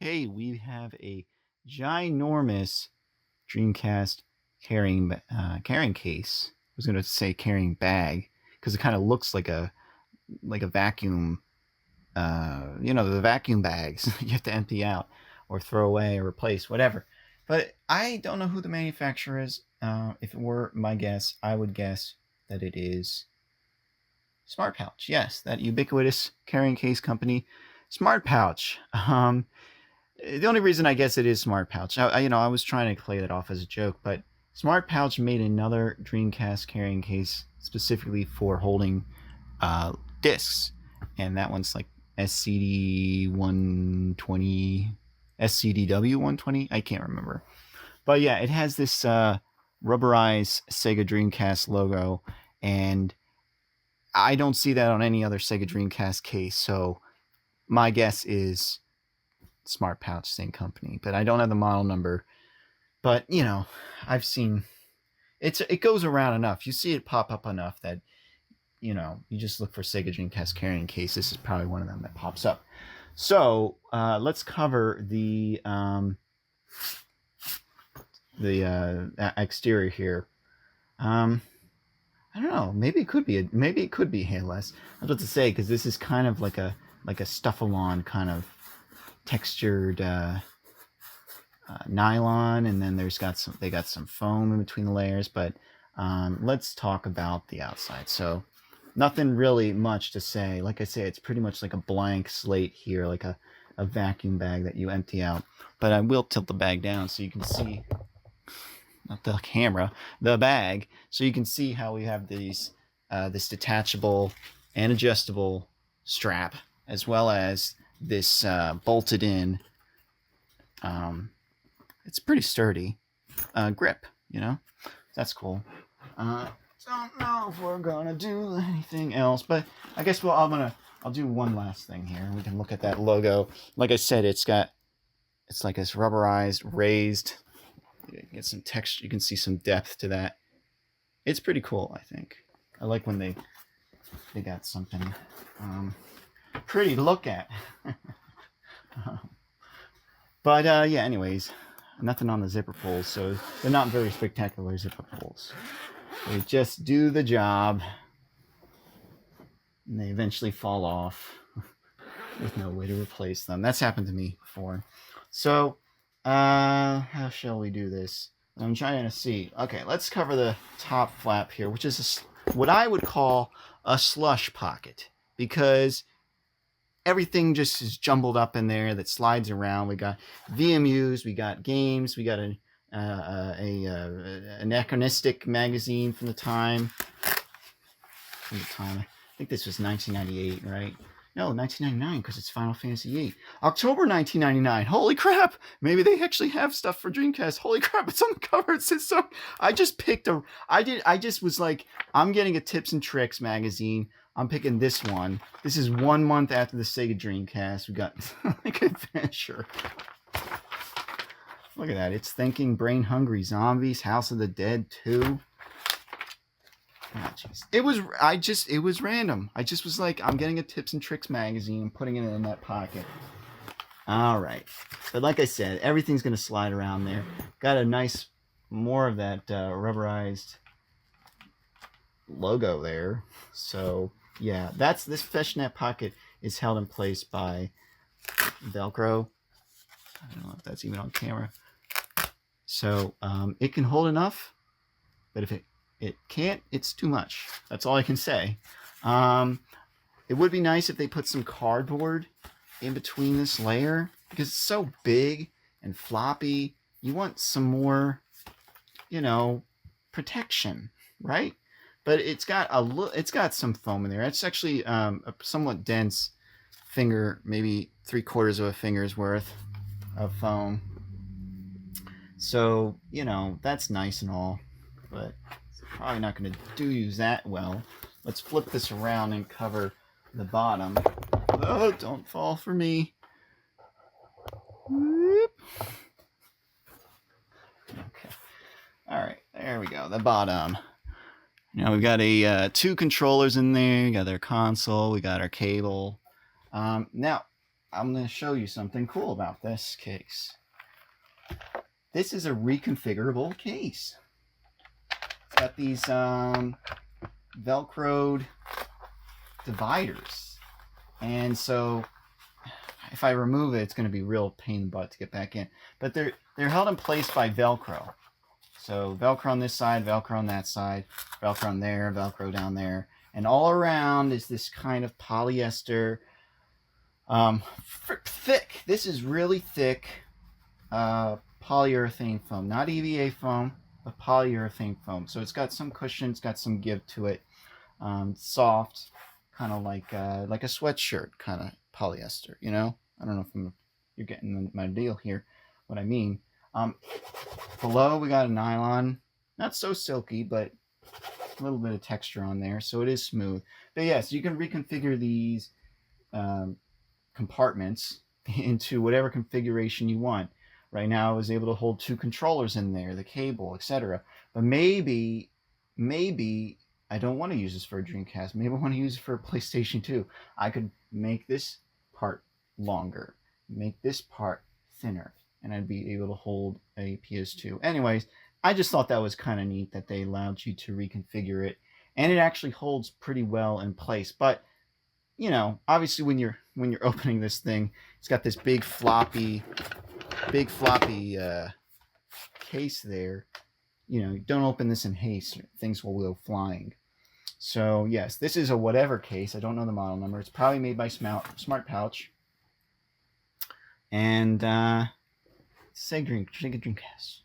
Okay, we have a ginormous Dreamcast carrying case. I was going to say carrying bag because it kind of looks like a vacuum. The vacuum bags you have to empty out or throw away or replace, whatever. But I don't know who the manufacturer is. If it were my guess, I would guess that it is Smart Pouch. Yes, that ubiquitous carrying case company, Smart Pouch. The only reason I guess it is Smart Pouch, I was trying to play that off as a joke, but Smart Pouch made another Dreamcast carrying case specifically for holding discs, and that one's like SCD 120, SCDW 120. I can't remember, but yeah, it has this rubberized Sega Dreamcast logo, and I don't see that on any other Sega Dreamcast case. So my guess is Smart Pouch, same company, but I don't have the model number. But I've seen it goes around enough. You see it pop up enough that you just look for Sega Dreamcast carrying case. This is probably one of them that pops up. So let's cover the exterior here. I don't know. Maybe it could be hairless. I was about to say because this is kind of like a stuff-along kind of textured nylon, and then they got some foam in between the layers. But let's talk about the outside. So nothing really much to say. Like I say, it's pretty much like a blank slate here, like a vacuum bag that you empty out. But I will tilt the bag down so you can see, not the camera, the bag, so you can see how we have these this detachable and adjustable strap, as well as this bolted in. It's pretty sturdy grip. That's cool. Don't know if we're gonna do anything else, but I guess I'll do one last thing here. We can look at that logo. Like I said, it's like this rubberized, raised. You get some texture. You can see some depth to that. It's pretty cool, I think. I like when they got something pretty to look at. But yeah, anyways, nothing on the zipper pulls, so they're not very spectacular zipper pulls. They just do the job, and they eventually fall off with no way to replace them. That's happened to me before. So, how shall we do this? I'm trying to see. Okay, let's cover the top flap here, which is what I would call a slush pocket, because everything just is jumbled up in there that slides around. We got VMUs, we got games, we got an anachronistic magazine from the time. I think this was 1998, right? No, 1999, because it's Final Fantasy VIII. October 1999. Holy crap! Maybe they actually have stuff for Dreamcast. Holy crap! It's on the cover. It says so. I just picked I just was like, I'm getting a Tips and Tricks magazine. I'm picking this one. This is 1 month after the Sega Dreamcast. We got like adventure. Look at that. It's Thinking, Brain Hungry Zombies, House of the Dead 2. Oh, it was random. I just was like, I'm getting a Tips and Tricks magazine and putting it in that pocket. All right. But like I said, everything's going to slide around there. Got a nice, more of that rubberized logo there. So yeah, this fishnet pocket is held in place by Velcro. I don't know if that's even on camera. So it can hold enough, but if it can't, it's too much. That's all I can say. It would be nice if they put some cardboard in between this layer, because it's so big and floppy. You want some more, protection, right? But it's got some foam in there. It's actually a somewhat dense finger, maybe 3/4 of a finger's worth of foam. So, that's nice and all, but it's probably not going to use that well. Let's flip this around and cover the bottom. Oh, don't fall for me. Whoop. Okay. All right, there we go. The bottom. We've got 2 controllers in there. We got our console. We got our cable. Now, I'm going to show you something cool about this case. This is a reconfigurable case. It's got these Velcroed dividers. And so if I remove it, it's going to be a real pain in the butt to get back in. But they're held in place by Velcro. So Velcro on this side, Velcro on that side, Velcro on there, Velcro down there. And all around is this kind of polyester, thick. This is really thick polyurethane foam. Not EVA foam, but polyurethane foam. So it's got some cushion, it's got some give to it. Soft, kind of like a sweatshirt kind of polyester, you know? I don't know if you're getting my deal here, what I mean. Below we got a nylon, not so silky, but a little bit of texture on there, so it is smooth. But yes, you can reconfigure these compartments into whatever configuration you want. Right now I was able to hold 2 controllers in there, the cable, etc. But maybe I don't want to use this for a Dreamcast. Maybe I want to use it for a PlayStation 2. I could make this part longer, make this part thinner, and I'd be able to hold a PS2. Anyways, I just thought that was kind of neat that they allowed you to reconfigure it, and it actually holds pretty well in place. But you know, obviously when you're opening this thing, it's got this big floppy case there. You know, don't open this in haste, things will go flying. So yes, this is a whatever case. I don't know the model number. It's probably made by Smart Pouch. And Sega Dreamcast.